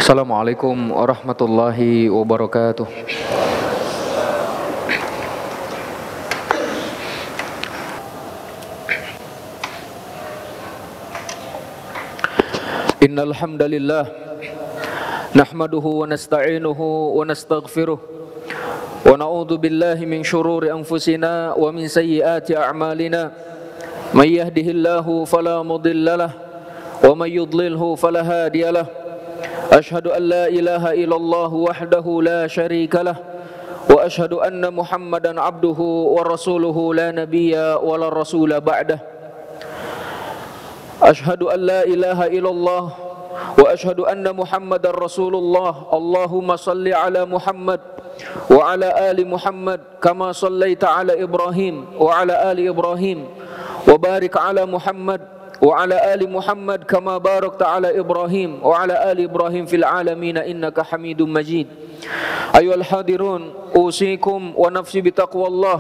Assalamualaikum warahmatullahi wabarakatuh. Innal hamdalillah nahmaduhu wa nasta'inuhu wa nastaghfiruh wa na'udzu billahi min shururi anfusina wa min sayyiati a'malina. May yahdihillahu fala mudhillalah wa may yudlilhu fala hadiyalah. أشهد أن لا إله إلا الله وحده لا شريك له وأشهد أن محمدا عبده ورسوله لا نبي ولا رسول بعده أشهد أن لا إله إلا الله وأشهد أن محمدا رسول الله اللهم صل على محمد وعلى آل محمد كما صليت على إبراهيم وعلى آل إبراهيم وبارك على محمد وعلى آل محمد كما باركت على إبراهيم وعلى آل إبراهيم في العالمين إنك حميد مجيد. أيها الحاضرون أوصيكم ونفسي بتقوى الله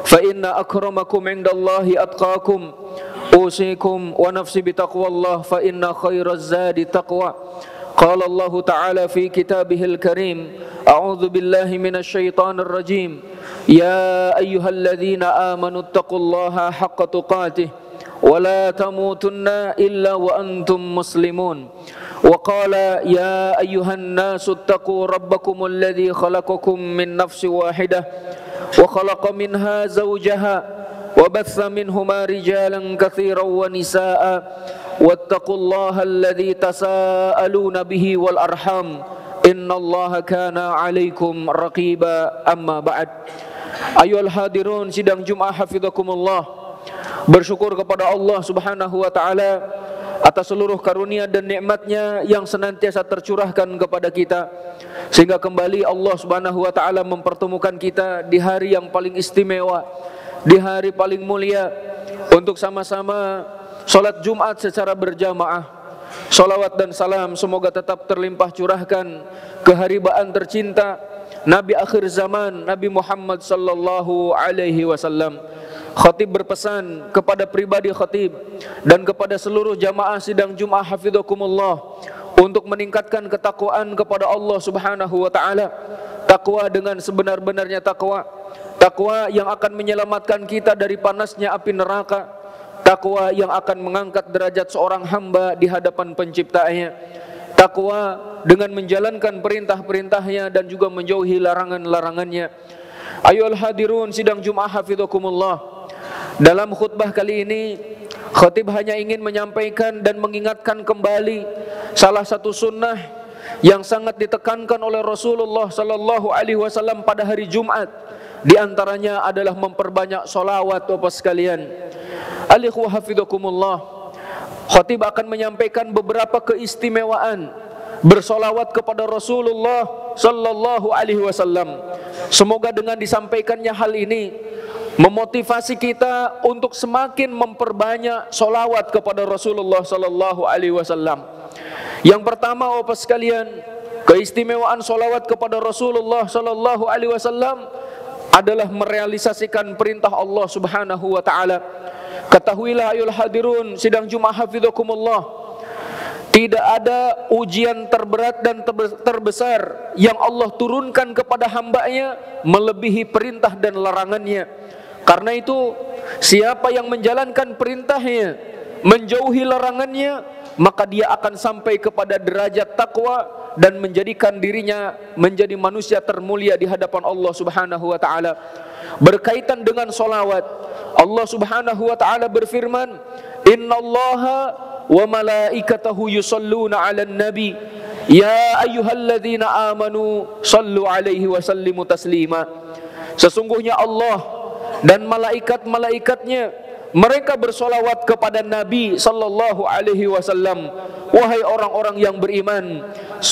فإن أكرمكم عند الله أتقاكم. أوصيكم ونفسي بتقوى الله فإن خير الزاد تقوى. قال الله تعالى في كتابه الكريم أعوذ بالله من الشيطان الرجيم يا أيها الذين آمنوا اتقوا الله حق تقاته ولا تموتن إلا وأنتم مسلمون. وقال يا أيها الناس اتقوا ربكم الذي خلقكم من نفس واحدة وخلق منها زوجها وبث منهما رجالا كثيرا ونساء واتقوا الله الذي تساءلون به والأرحام إن الله كان عليكم رقيبا. أما بعد. أيها الحاضرون sidang Jumat hafizakumullah, bersyukur kepada Allah Subhanahu wa taala atas seluruh karunia dan nikmatnya yang senantiasa tercurahkan kepada kita, sehingga kembali Allah Subhanahu wa taala mempertemukan kita di hari yang paling istimewa, di hari paling mulia, untuk sama-sama salat Jumat secara berjamaah. Salawat dan salam semoga tetap terlimpah curahkan keharibaan tercinta Nabi akhir zaman, Nabi Muhammad sallallahu alaihi wasallam. Khatib berpesan kepada pribadi khatib dan kepada seluruh jamaah sidang Jumat hafizakumullah untuk meningkatkan ketakwaan kepada Allah Subhanahu wa taala. Takwa dengan sebenar-benarnya takwa. Takwa yang akan menyelamatkan kita dari panasnya api neraka. Takwa yang akan mengangkat derajat seorang hamba di hadapan penciptanya. Takwa dengan menjalankan perintah-perintahnya dan juga menjauhi larangan-larangannya. Ayolah hadirun sidang Jumat hafizakumullah. Dalam khutbah kali ini, khatib hanya ingin menyampaikan dan mengingatkan kembali salah satu sunnah yang sangat ditekankan oleh Rasulullah sallallahu alaihi wasallam pada hari Jumat. Di antaranya adalah memperbanyak solawat Bapak sekalian. Alikhwa hafizakumullah. Khatib akan menyampaikan beberapa keistimewaan bersolawat kepada Rasulullah sallallahu alaihi wasallam. Semoga dengan disampaikannya hal ini memotivasi kita untuk semakin memperbanyak solawat kepada Rasulullah sallallahu alaihi wasallam. Yang pertama Bapak sekalian, keistimewaan solawat kepada Rasulullah sallallahu alaihi wasallam adalah merealisasikan perintah Allah Subhanahu wa taala. Ketahuilah ayol hadirun sidang Jumat hafizakumullah, tidak ada ujian terberat dan terbesar yang Allah turunkan kepada hambanya melebihi perintah dan larangannya. Karena itu, siapa yang menjalankan perintahnya, menjauhi larangannya, maka dia akan sampai kepada derajat takwa dan menjadikan dirinya menjadi manusia termulia di hadapan Allah Subhanahu wa taala. Berkaitan dengan solawat, Allah Subhanahu wa taala berfirman, "Innallaha wa malaikatahu yusalluna 'alan nabi, ya ayyuhalladzina amanu sallu 'alaihi wa sallimu taslima." Sesungguhnya Allah dan malaikat-malaikatnya mereka bersolawat kepada Nabi sallallahu alaihi wasallam. Wahai orang-orang yang beriman,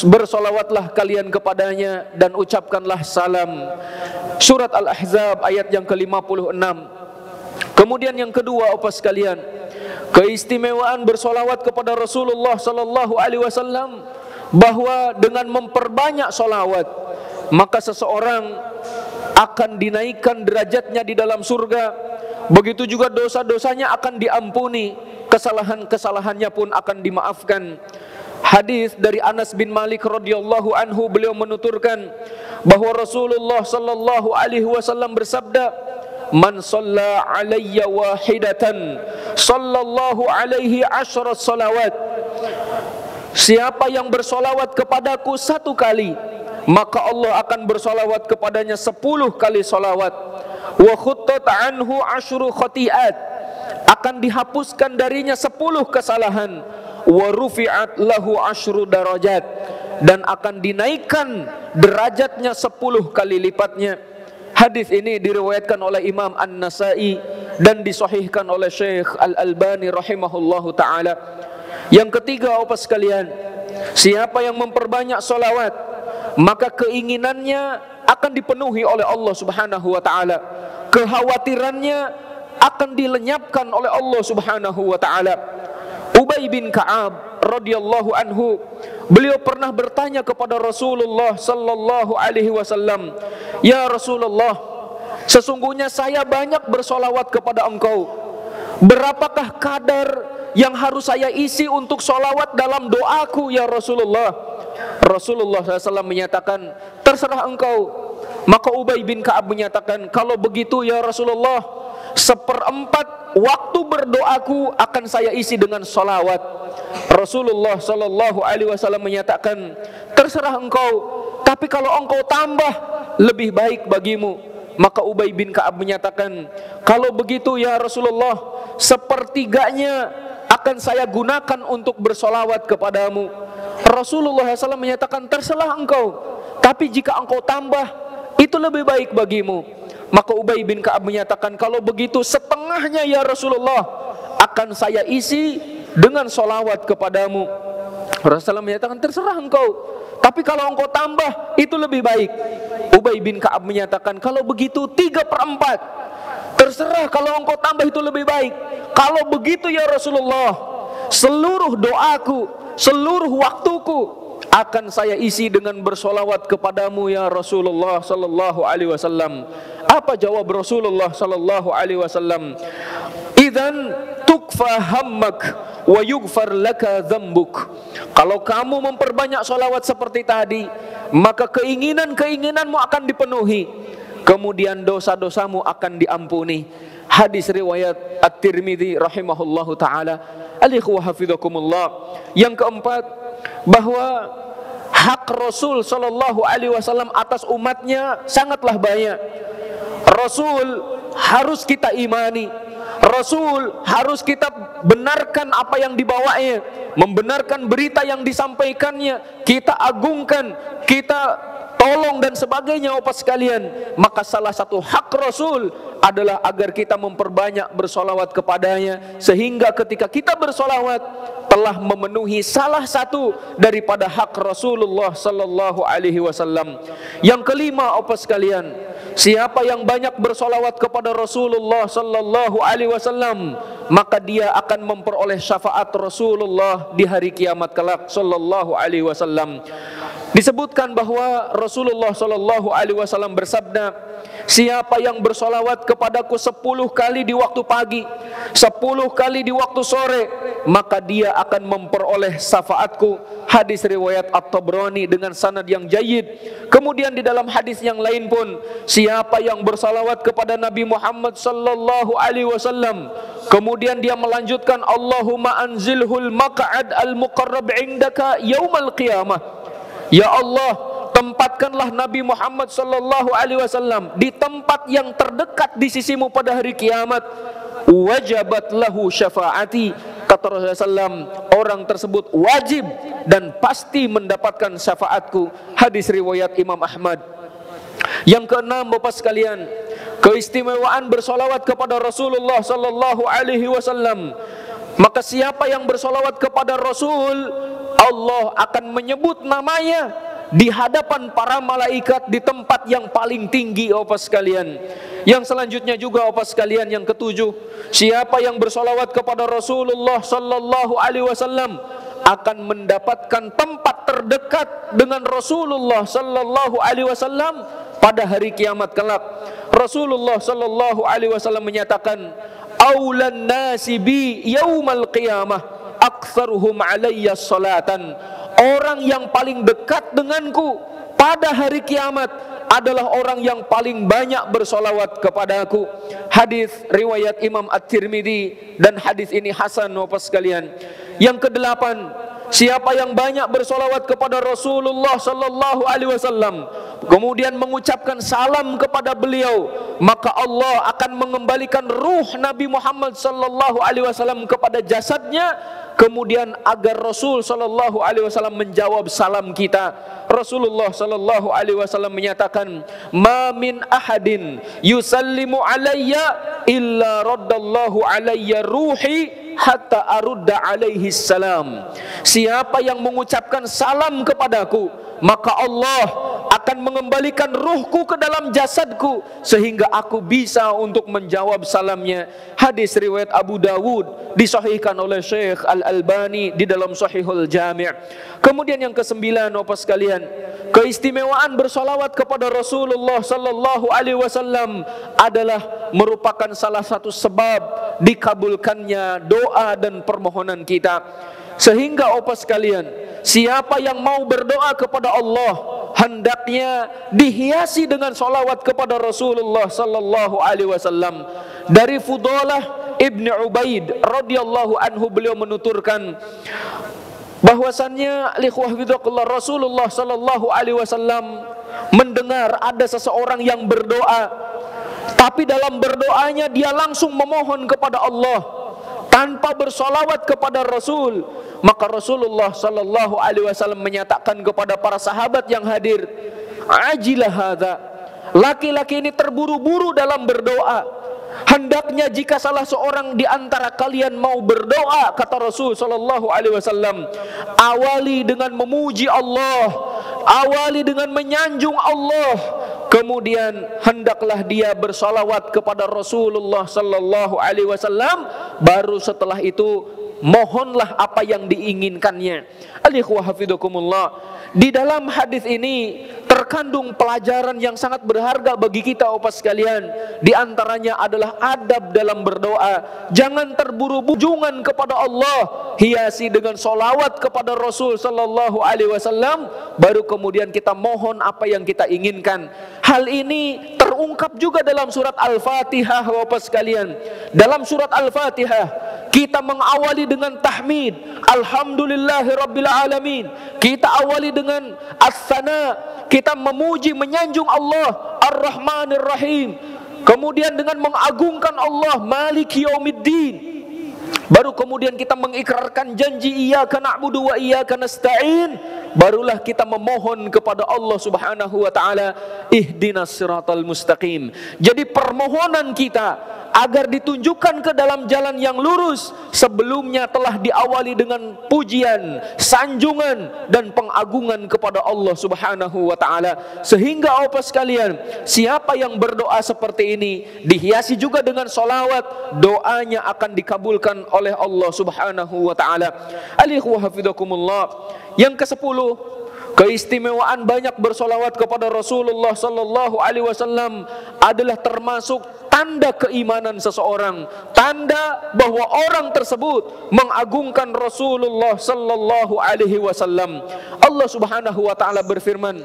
bersolawatlah kalian kepadanya dan ucapkanlah salam. Surat Al-Ahzab ayat yang ke-56. Kemudian yang kedua Bapak sekalian, keistimewaan bersolawat kepada Rasulullah sallallahu alaihi wasallam, bahwa dengan memperbanyak solawat maka seseorang akan dinaikkan derajatnya di dalam surga. Begitu juga dosa-dosanya akan diampuni, kesalahan-kesalahannya pun akan dimaafkan. Hadis dari Anas bin Malik radhiyallahu anhu, beliau menuturkan bahwa Rasulullah sallallahu alaihi wasallam bersabda, "Man shalla alayya wahidatan, sallallahu alaihi asyra salawat." Siapa yang bersolawat kepadaku satu kali, maka Allah akan bersolawat kepadanya 10 kali solawat. Wa khuttat anhu asyru khati'at, akan dihapuskan darinya 10 kesalahan. Wa rufi'at lahu asyru darajat, dan akan dinaikkan derajatnya 10 kali lipatnya. Hadis ini diriwayatkan oleh Imam An-Nasa'i dan disahihkan oleh Syekh Al-Albani rahimahullahu ta'ala. Yang ketiga, Bapak sekalian, siapa yang memperbanyak solawat, maka keinginannya akan dipenuhi oleh Allah subhanahu wa ta'ala. Kekhawatirannya akan dilenyapkan oleh Allah subhanahu wa ta'ala. Ubay bin Ka'ab radhiyallahu anhu, beliau pernah bertanya kepada Rasulullah sallallahu alaihi wasallam, "Ya Rasulullah, sesungguhnya saya banyak bersolawat kepada engkau. Berapakah kadar yang harus saya isi untuk solawat dalam doaku ya Rasulullah?" Rasulullah SAW menyatakan, "Terserah engkau." Maka Ubay bin Ka'ab menyatakan, "Kalau begitu ya Rasulullah, 1/4 waktu berdoaku akan saya isi dengan solawat." Rasulullah sallallahu alaihi wasallam menyatakan, "Terserah engkau, tapi kalau engkau tambah lebih baik bagimu." Maka Ubay bin Ka'ab menyatakan, "Kalau begitu ya Rasulullah, 1/3-nya akan saya gunakan untuk bersolawat kepadamu." Rasulullah SAW menyatakan, "Terserah engkau, tapi jika engkau tambah, itu lebih baik bagimu." Maka Ubay bin Ka'ab menyatakan, "Kalau begitu 1/2-nya ya Rasulullah akan saya isi dengan solawat kepadamu." Rasulullah menyatakan, "Terserah engkau, tapi kalau engkau tambah itu lebih baik." Ubay bin Ka'ab menyatakan, "Kalau begitu 3/4. Terserah, kalau engkau tambah itu lebih baik. Kalau begitu ya Rasulullah, seluruh doaku, seluruh waktuku akan saya isi dengan bersolawat kepadamu ya Rasulullah sallallahu alaihi wasallam." Apa jawab Rasulullah sallallahu alaihi wasallam? "Idzan tukfa hammak wa yughfar laka dzambuk." Kalau kamu memperbanyak solawat seperti tadi, maka keinginan-keinginanmu akan dipenuhi, kemudian dosa-dosamu akan diampuni. Hadis riwayat At-Tirmidzi rahimahullahu taala. Al-ikhwah hafizakumullah. Yang keempat, bahwa hak Rasul sallallahu alaihi wasallam atas umatnya sangatlah banyak. Rasul harus kita imani, Rasul harus kita benarkan apa yang dibawanya, membenarkan berita yang disampaikannya, kita agungkan, kita tolong dan sebagainya, Bapak sekalian. Maka salah satu hak Rasul adalah agar kita memperbanyak bersolawat kepadanya, sehingga ketika kita bersolawat telah memenuhi salah satu daripada hak Rasulullah sallallahu alaihi wasallam. Yang kelima, Bapak sekalian, siapa yang banyak bersolawat kepada Rasulullah sallallahu alaihi wasallam, maka dia akan memperoleh syafaat Rasulullah di hari kiamat kelak sallallahu alaihi wasallam. Disebutkan bahwa Rasulullah sallallahu alaihi wasallam bersabda, "Siapa yang bersolawat kepadaku 10 kali di waktu pagi, 10 kali di waktu sore, maka dia akan memperoleh syafaatku." Hadis riwayat At-Tabrani dengan sanad yang jayyid. Kemudian di dalam hadis yang lain pun, siapa yang bersolawat kepada Nabi Muhammad sallallahu alaihi wasallam, kemudian dia melanjutkan, "Allahumma anzilhul maq'ad al-muqarrab indaka yaumal qiyamah." Ya Allah, tempatkanlah Nabi Muhammad sallallahu alaihi wasallam di tempat yang terdekat di sisimu pada hari kiamat. Wajabat lahu syafaati. Kata Rasulullah SAW, orang tersebut wajib dan pasti mendapatkan syafaatku. Hadis riwayat Imam Ahmad. Yang keenam, Bapak sekalian, keistimewaan bersolawat kepada Rasulullah sallallahu alaihi wasallam. Maka siapa yang bersolawat kepada Rasul, Allah akan menyebut namanya di hadapan para malaikat di tempat yang paling tinggi, Bapak sekalian. Yang selanjutnya juga, Bapak sekalian, yang ketujuh, siapa yang bersolawat kepada Rasulullah sallallahu alaihi wasallam akan mendapatkan tempat terdekat dengan Rasulullah sallallahu alaihi wasallam pada hari kiamat kelak. Rasulullah sallallahu alaihi wasallam menyatakan, "Aulan nasi bi yaumal qiyamah aktsaruhum alayya salatan orang yang paling dekat denganku pada hari kiamat adalah orang yang paling banyak bersolawat kepadaku. Hadis riwayat Imam At-Tirmidzi, dan hadis ini hasan Bapak sekalian. Yang kedelapan, siapa yang banyak bersolawat kepada Rasulullah sallallahu alaihi wasallam, kemudian mengucapkan salam kepada beliau, maka Allah akan mengembalikan ruh Nabi Muhammad sallallahu alaihi wasallam kepada jasadnya, kemudian agar Rasul sallallahu alaihi wasallam menjawab salam kita. Rasulullah sallallahu alaihi wasallam menyatakan, "Ma min ahadin yusallimu alayya illa raddallahu alayya ruhi hatta arudda alaihi salam." Siapa yang mengucapkan salam kepadaku, maka Allah akan mengembalikan ruhku ke dalam jasadku sehingga aku bisa untuk menjawab salamnya. Hadis riwayat Abu Dawud, disahihkan oleh Syekh Al-Albani di dalam Sahihul Jami'. Kemudian yang kesembilan, Bapak sekalian, keistimewaan bersolawat kepada Rasulullah sallallahu alaihi wasallam adalah merupakan salah satu sebab dikabulkannya doa dan permohonan kita. Sehingga Bapak sekalian, siapa yang mau berdoa kepada Allah, hendaknya dihiasi dengan solawat kepada Rasulullah sallallahu alaihi wasallam. Dari Fudalah Ibn Ubaid radhiyallahu anhu, beliau menuturkan bahwasannya Rasulullah sallallahu alaihi wasallam mendengar ada seseorang yang berdoa, tapi dalam berdoanya dia langsung memohon kepada Allah tanpa bersolawat kepada Rasul. Maka Rasulullah sallallahu alaihi wasallam menyatakan kepada para sahabat yang hadir, "Ajilah hadza." Laki-laki ini terburu-buru dalam berdoa. Hendaknya jika salah seorang di antara kalian mau berdoa, kata Rasul sallallahu alaihi wasallam, awali dengan memuji Allah, awali dengan menyanjung Allah, kemudian hendaklah dia bersalawat kepada Rasulullah sallallahu alaihi wasallam, baru setelah itu mohonlah apa yang diinginkannya. Al-ikhwah hafizakumullah, di dalam hadis ini terkandung pelajaran yang sangat berharga bagi kita Bapak sekalian. Di antaranya adalah adab dalam berdoa. Jangan terburu-buru jungan kepada Allah, hiasi dengan solawat kepada Rasul sallallahu alaihi wasallam, baru kemudian kita mohon apa yang kita inginkan. Hal ini terungkap juga dalam surat Al-Fatihah Bapak sekalian. Dalam surat Al-Fatihah kita mengawali dengan tahmid, alhamdulillahirabbil alamin. Kita awali dengan as-sana, kita memuji menyanjung Allah Ar-Rahmanir Rahim. Kemudian dengan mengagungkan Allah Maliki Yaumiddin. Baru kemudian kita mengikrarkan janji iyyaka na'budu wa iyyaka nasta'in. Barulah kita memohon kepada Allah Subhanahu wa taala, ihdinas siratal mustaqim. Jadi permohonan kita agar ditunjukkan ke dalam jalan yang lurus sebelumnya telah diawali dengan pujian, sanjungan dan pengagungan kepada Allah Subhanahu wa taala. Sehingga Bapak sekalian, siapa yang berdoa seperti ini dihiasi juga dengan solawat, doanya akan dikabulkan oleh Allah Subhanahu wa taala. Al-ikhwah hafizakumullah. Yang ke-10, keistimewaan banyak bersolawat kepada Rasulullah sallallahu alaihi wasallam adalah termasuk tanda keimanan seseorang, tanda bahwa orang tersebut mengagungkan Rasulullah sallallahu alaihi wasallam. Allah Subhanahu wa taala berfirman,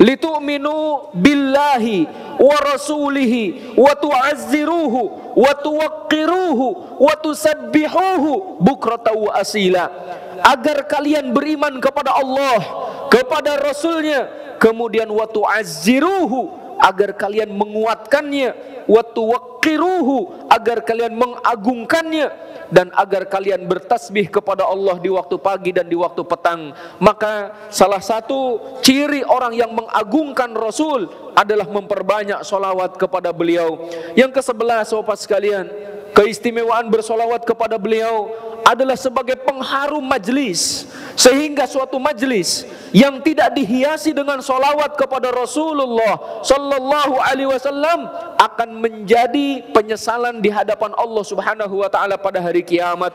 "Litu'minu billahi wa rasulihi wa tu'azziruhu wa tuwaqqiruhu wa tusabbihuhu bukratan wa asila." Agar kalian beriman kepada Allah, kepada Rasulnya, kemudian wa tu'azziruhu, agar kalian menguatkannya, wa tuwaqqiruhu, agar kalian mengagungkannya, dan agar kalian bertasbih kepada Allah di waktu pagi dan di waktu petang. Maka salah satu ciri orang yang mengagungkan Rasul adalah memperbanyak solawat kepada beliau. Yang ke-11 Bapak sekalian, keistimewaan bersolawat kepada beliau adalah sebagai pengharum majlis, sehingga suatu majlis yang tidak dihiasi dengan solawat kepada Rasulullah sallallahu alaihi wasallam akan menjadi penyesalan di hadapan Allah Subhanahu wa taala pada hari kiamat.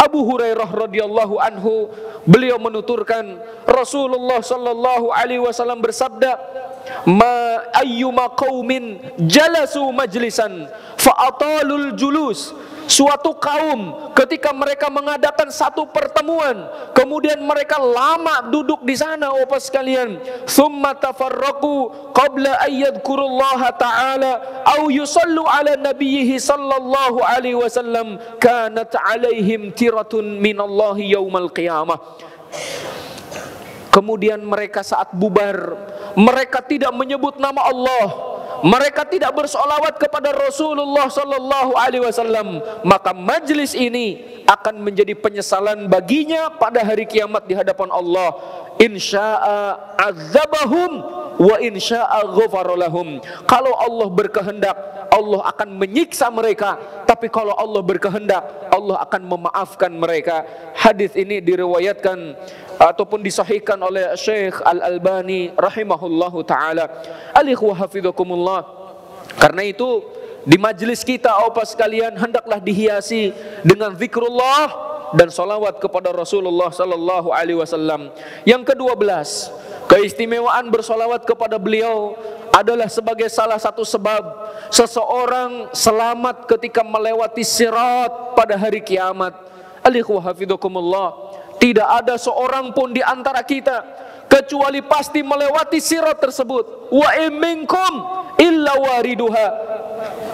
Abu Hurairah radhiyallahu anhu, beliau menuturkan Rasulullah sallallahu alaihi wasallam bersabda, ma ayyuma qaumin jalasu majlisan fa atalul julus. Suatu kaum ketika mereka mengadakan satu pertemuan, kemudian mereka lama duduk di sana, Bapak sekalian, thumma tafarraqu qabla ayyadhkurullaha ta'ala aw yusallu ala nabiyhi sallallahu alaihi wasallam kanat alaihim tiratun minallahi yaumal qiyamah. Kemudian mereka saat bubar, mereka tidak menyebut nama Allah, mereka tidak bersolawat kepada Rasulullah sallallahu alaihi wasallam, maka majlis ini akan menjadi penyesalan baginya pada hari kiamat di hadapan Allah. Insya'a azabahum wa insya'a ghafara lahum. Kalau Allah berkehendak, Allah akan menyiksa mereka, tapi kalau Allah berkehendak, Allah akan memaafkan mereka. Hadis ini diriwayatkan ataupun disahihkan oleh Syekh Al-Albani rahimahullahu taala. Alikhwa hafizakumullah. Karena itu di majlis kita, Bapak sekalian, hendaklah dihiasi dengan zikrullah dan salawat kepada Rasulullah sallallahu alaihi wasallam. Yang ke-12, keistimewaan bersalawat kepada beliau adalah sebagai salah satu sebab seseorang selamat ketika melewati sirat pada hari kiamat. Alikhwa hafizakumullah. Tidak ada seorang pun di antara kita kecuali pasti melewati sirat tersebut. Wa minkum illa wariduha.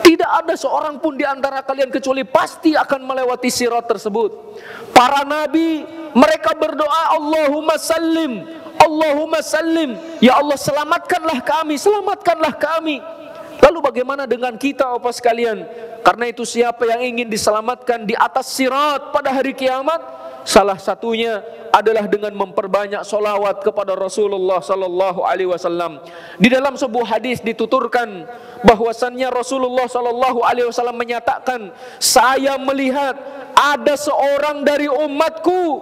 Tidak ada seorang pun di antara kalian kecuali pasti akan melewati sirat tersebut. Para nabi mereka berdoa, Allahumma sallim, Allahumma sallim, ya Allah selamatkanlah kami, selamatkanlah kami. Lalu bagaimana dengan kita, Bapak sekalian? Karena itu siapa yang ingin diselamatkan di atas sirat pada hari kiamat, salah satunya adalah dengan memperbanyak solawat kepada Rasulullah sallallahu alaihi wasallam. Di dalam sebuah hadis dituturkan bahwasannya Rasulullah sallallahu alaihi wasallam menyatakan, saya melihat ada seorang dari umatku,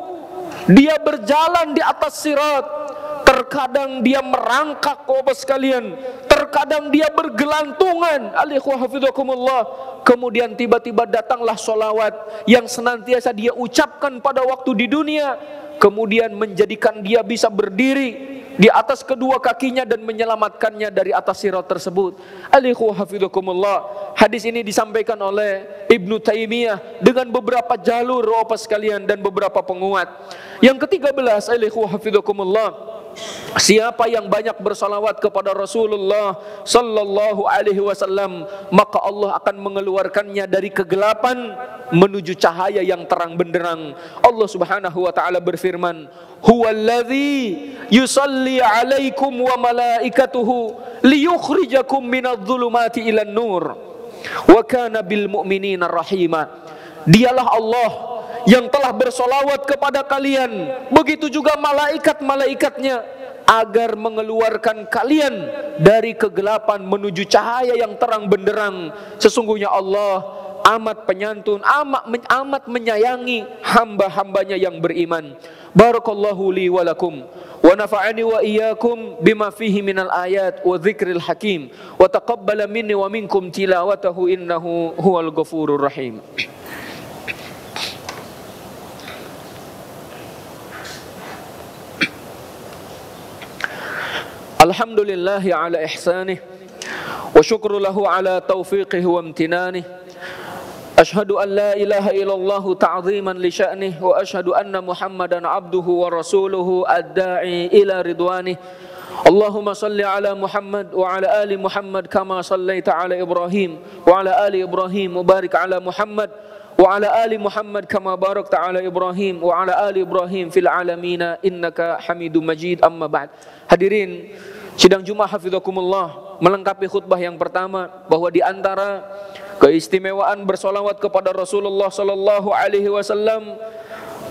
dia berjalan di atas sirat. Terkadang dia merangkak, Bapak sekalian, terkadang dia bergelantungan. Alikhwa hafizakumullah. Kemudian tiba-tiba datanglah solawat yang senantiasa dia ucapkan pada waktu di dunia, kemudian menjadikan dia bisa berdiri di atas kedua kakinya dan menyelamatkannya dari atas sirat tersebut. Alikhwa hafizakumullah. Hadis ini disampaikan oleh Ibnu Taimiyah dengan beberapa jalur, Bapak sekalian, dan beberapa penguat. Yang ke-13, alikhwa hafizakumullah, siapa yang banyak bersalawat kepada Rasulullah sallallahu alaihi wasallam, maka Allah akan mengeluarkannya dari kegelapan menuju cahaya yang terang benderang. Allah Subhanahu wa taala berfirman, "Huwallazi yusalli 'alaikum wa malaikatuhu liyukhrijakum minadh-dhulumati ilan nur wa kana bil mu'minina rahima." Dialah Allah yang telah bersolawat kepada kalian, begitu juga malaikat-malaikatnya, agar mengeluarkan kalian dari kegelapan menuju cahaya yang terang benderang. Sesungguhnya Allah amat penyantun, amat menyayangi hamba-hambanya yang beriman. Barakallahu li wa lakum wa nafa'ani wa iyyakum bima fihi minal ayat wa dzikril hakim wa taqabbala minni wa minkum tilawatahu innahu huwal ghafurur rahim. Alhamdulillahi ala ihsanih wa syukru lahu ala taufiqih wa amtinanihi. Ashhadu an la ilaha illallah ta'ziman li sya'nih wa ashhadu anna Muhammadan abduhu wa rasuluhu ad-da'i ila ridwanih. Allahumma salli ala Muhammad wa ala ali Muhammad kama sallaita ala Ibrahim wa ala ali Ibrahim wa barik ala Muhammad wa ala ali Muhammad kama barakta ala Ibrahim wa ala ali Ibrahim fil alamina innaka Hamidum Majid. Amma ba'd. Hadirin sidang Jumat hafizakumullah, melengkapi khutbah yang pertama bahwa di antara keistimewaan bersolawat kepada Rasulullah sallallahu alaihi wasallam,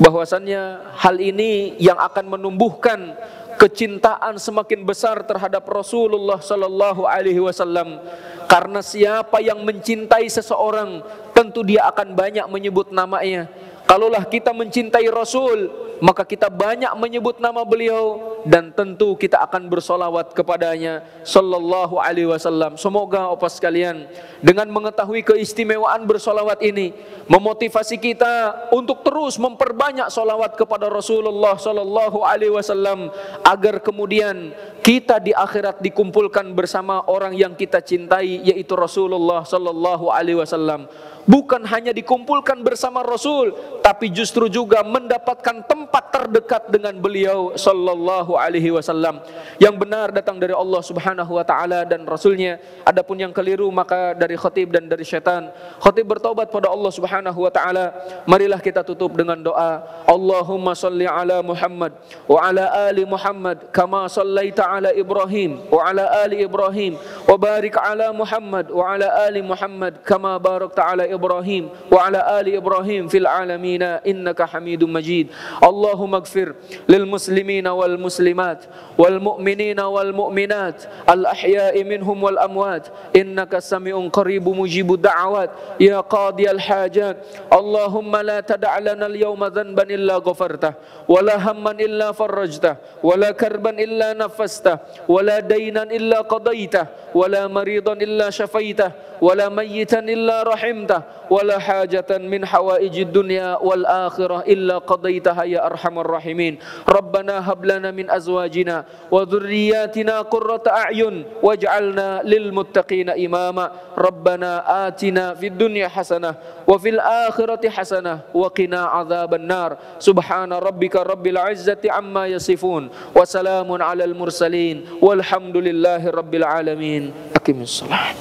bahwasannya hal ini yang akan menumbuhkan kecintaan semakin besar terhadap Rasulullah sallallahu alaihi wasallam. Karena siapa yang mencintai seseorang, tentu dia akan banyak menyebut namanya. Kalaulah kita mencintai Rasul, maka kita banyak menyebut nama beliau dan tentu kita akan bersolawat kepadanya sallallahu alaihi wasallam. Semoga Bapak sekalian dengan mengetahui keistimewaan bersolawat ini, memotivasi kita untuk terus memperbanyak salawat kepada Rasulullah sallallahu alaihi wasallam agar kemudian kita di akhirat dikumpulkan bersama orang yang kita cintai, yaitu Rasulullah sallallahu alaihi wasallam. Bukan hanya dikumpulkan bersama Rasul, tapi justru juga mendapatkan tempat terdekat dengan beliau sallallahu alaihi wasallam. Yang benar datang dari Allah Subhanahu wa taala dan Rasulnya. Adapun yang keliru maka dari khatib dan dari syaitan. Khatib bertaubat pada Allah Subhanahu wa taala. Marilah kita tutup dengan doa. Allahumma salli ala Muhammad wa ala ali Muhammad kama sallaita ala Ibrahim wa ala ali Ibrahim wa barik ala Muhammad wa ala ali Muhammad kama barakta ala Ibrahim wa ala ali Ibrahim fil alamin innaka Hamidum Majid. Allahumma ighfir lil muslimina wal muslimat wal mu'minina wal mu'minat al ahya'i minhum wal amwat innaka sami'un qaribun mujibud da'awat ya qadiyal hajat. Allahumma la tada' lana al yawma dhanban illa ghafartah wa la hamman illa farajtah wa la karban illa nafastah wa la daynan illa qadaitah wa la maridan illa shafaitah wa la mayyitan illa rahimtah wa la hajatan min hawaijid dunya wal akhirah illa qadaitaha ya arhamar rahimin. Rabbana hab lana min azwajina wa dhurriyyatina qurrata a'yun waj'alna lil muttaqina imama. Rabbana atina fid dunya hasanah wa fil akhirati hasanah wa qina adzaban nar. Subhana rabbika rabbil izzati amma yasifun wa salamun alal mursalin walhamdulillahi rabbil alamin. Aqimissalah.